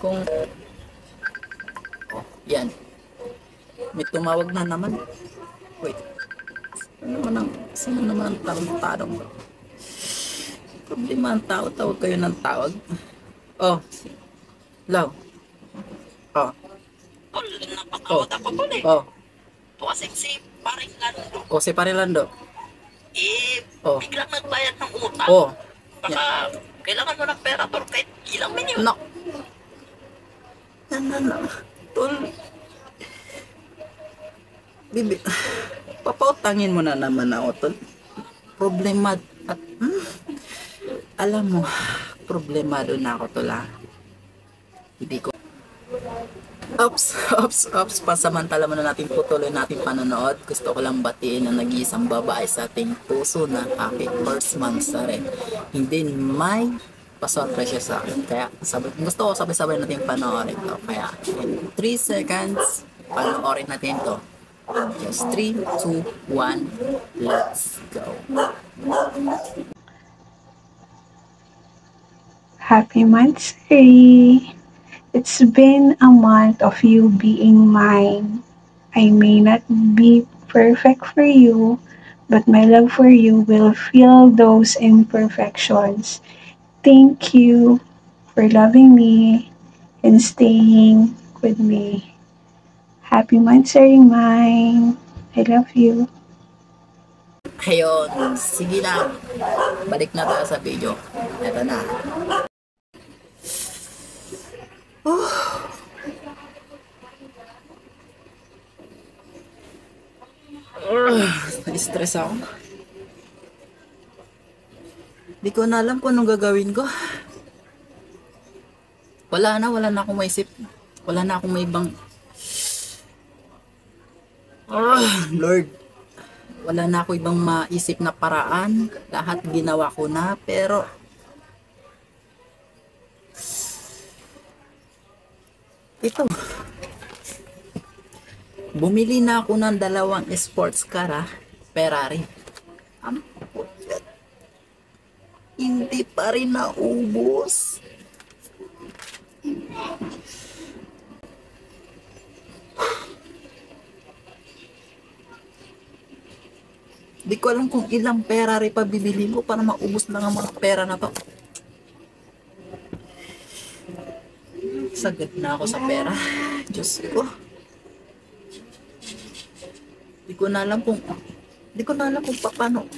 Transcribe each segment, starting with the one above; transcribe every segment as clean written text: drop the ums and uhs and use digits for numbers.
Kung, oh, yan. May tumawag na naman. Wait. Sino naman ang tanong? Problema ang tao, tawag kayo ng tawag. Oh, Law. Oh, Tol, napatawag ako tol eh. oh. Ito kasing si paring Lando. O, si Parilando. Oh, Biglang nagbayad ng utang. oh. Baka kailangan mo ng pera tol kahit ilang minute. No. Ano. Tol. Bibi. Papautangin mo na naman ako, tol. Problema at alam mo, problemado na ako, tol, ha. Hindi ko. Oops. Pasamantala muna natin putuloy natin panonood. Gusto ko lang batiin na nag-iisang babae sa ating puso na happy first month sa rin. Hindi may pasorpresa sa akin. Kaya gusto ko sabay-sabay natin panoorin to. Kaya in 3 seconds, panoorin natin to. Just 3, 2, 1, let's go. Happy monthsary! It's been a month of you being mine. I may not be perfect for you, but my love for you will fill those imperfections. Thank you for loving me and staying with me. Happy monthsary mine. I love you. Ayun, sige na. Balik na tayo sa video. Eto na. Na-stress ako. Di ko na alam kung anong gagawin ko. Wala na akong maisip. Wala na akong may ibang... Lord. Wala na ako ibang maisip na paraan. Lahat ginawa ko na, pero... Ito. Bumili na ako ng 2 sports car, Ferrari. Hindi pa rin naubos. Di ko alam kung ilang Ferrari pa bibili ko para maubos lang ang mga pera na to. Sagad na ako sa pera. Diyos ko. Di ko na alam kung paano.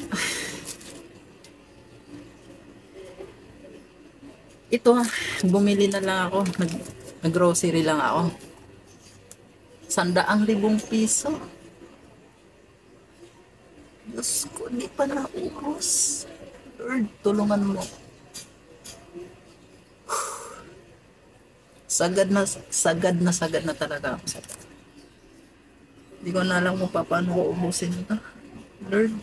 Ito, bumili na lang ako. Nag-grocery lang ako. 100,000 piso. Diyos ko, di pa naubos. Lord, tulungan mo. Sagad na talaga ako sa pera. Hindi ko na alam kung paano ko ubusin ito. Lord,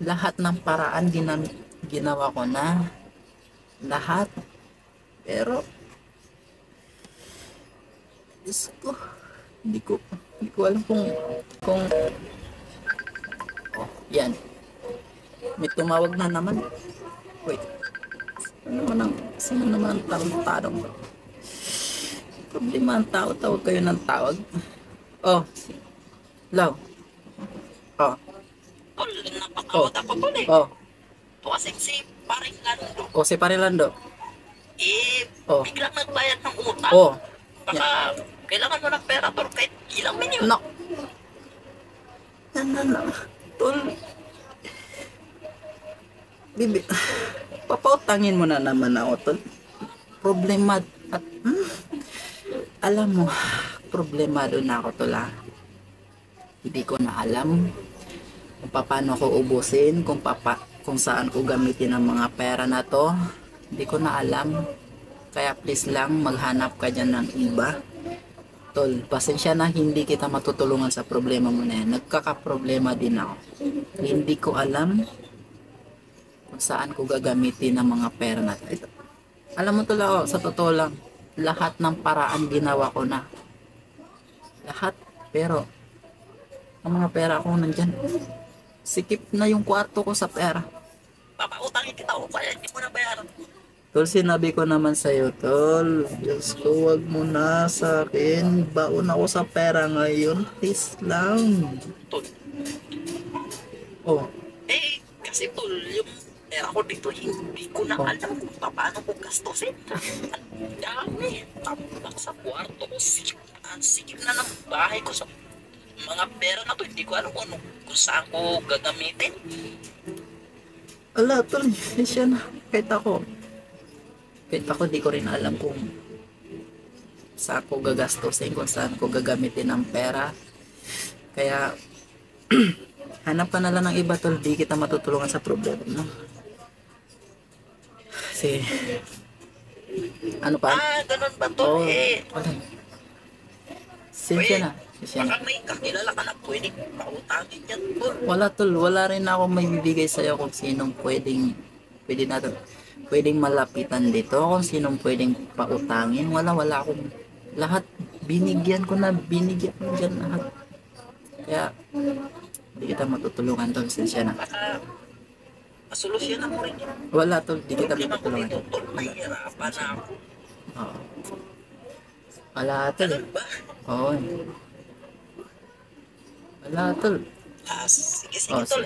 lahat ng paraan ginawa ko na. Lahat. Pero, Diyos ko, hindi ko alam kung oh, yan. May tumawag na naman. Wait. Sino naman ang tanong? Problema ang tao, tawag kayo ng tawag. Oh, Law. Oh, Tol, napatawag ako tol eh. oh. Ito kasing si paring Lando. O, si Parilando. Oh, Biglang nagbayad ng utang. oh. Baka kailangan mo ng pera tol kahit ilang minute. No. Ano. Tol. Bibi. Papautangin mo na naman ako, tol. Problema at alam mo, problemado na ako, tol, ha. Hindi ko na alam kung paano ko ubusin, kung saan ko gamitin ang mga pera na to. Hindi ko na alam. Kaya please lang, maghanap ka dyan ng iba. Tol, pasensya na hindi kita matutulungan sa problema mo na yan. Nagkakaproblema din ako. Hindi ko alam kung saan ko gagamitin ang mga pera na ito. Alam mo tol, ako, sa totoo lang, lahat ng paraan ginawa ko na. Lahat. Pero, ang mga pera ko nandyan. Sikip na yung kwarto ko sa pera. Papautangin kita o kaya hindi mo na bayaran. Tol, sinabi ko naman sa'yo, tol. Diyos ko, wag mo na sa akin. Baon ako sa pera ngayon. Please lang. Tol. Oh, Eh, kasi tol, yung pera ko dito, hindi ko na Oh. alam kung paano ko gastusin. Ang dami. Tambak sa kwarto ko. Sikip na ng bahay ko sa mga pera na to. Hindi ko alam kung saan ko gagamitin. ala, tol. Siya na. Kahit ako, di ko rin alam kung saan ko gagastusin, kung saan ko gagamitin ang pera. Kaya, hanap ka na lang ng iba, tol. Di kita matutulungan sa problema, no? Kasi, ano pa? Ganun ba tol? Wala. Siya na. Siya na. Baka may kakilala ka na pwedeng pautangin yan tol. Wala, tol. Wala rin ako may bibigay sa'yo kung sinong pwedeng malapitan dito, kung sinong pwedeng pautangin. Wala akong lahat. Binigyan ko dyan lahat. Kaya, di kita matutulungan, tol. Siya na. Baka masolusyonan mo rin yan. Wala, tol. Di kita Problema ko matutulungan. dito tol, mahirapan na ako. Oo. Wala, tol. Ganun ba? Oo. Wala, tol. Sige Oh, tol,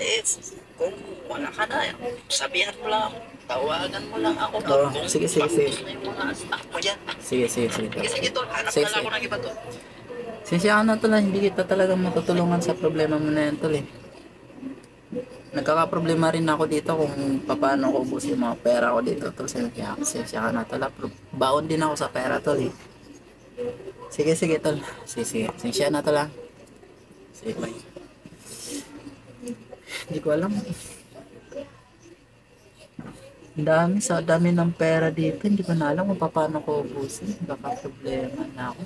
kung wala ka na, sabihan mo lang ako. Tawagan mo lang ako tol. Oo, Kung sige. paubos na yung mga stock mo dyan. Sige, Sige tol. tol, hanap Sige, na lang ako ng iba tol. Sinsya ka na, tol. Hindi kita talagang matutulungan sa problema mo na yan, tol. Nagkakaproblema rin ako dito kung paano ko ubusin yung mga pera ko dito, tol. Sinsya ka na, tol. Baon din ako sa pera, tol. Sige, tol. Sige. Sinsya na, tol. Sige, bye. Hindi ko alam. Sa dami ng pera dito, hindi ko na alam kung paano ko ubusin. Baka problema na ako.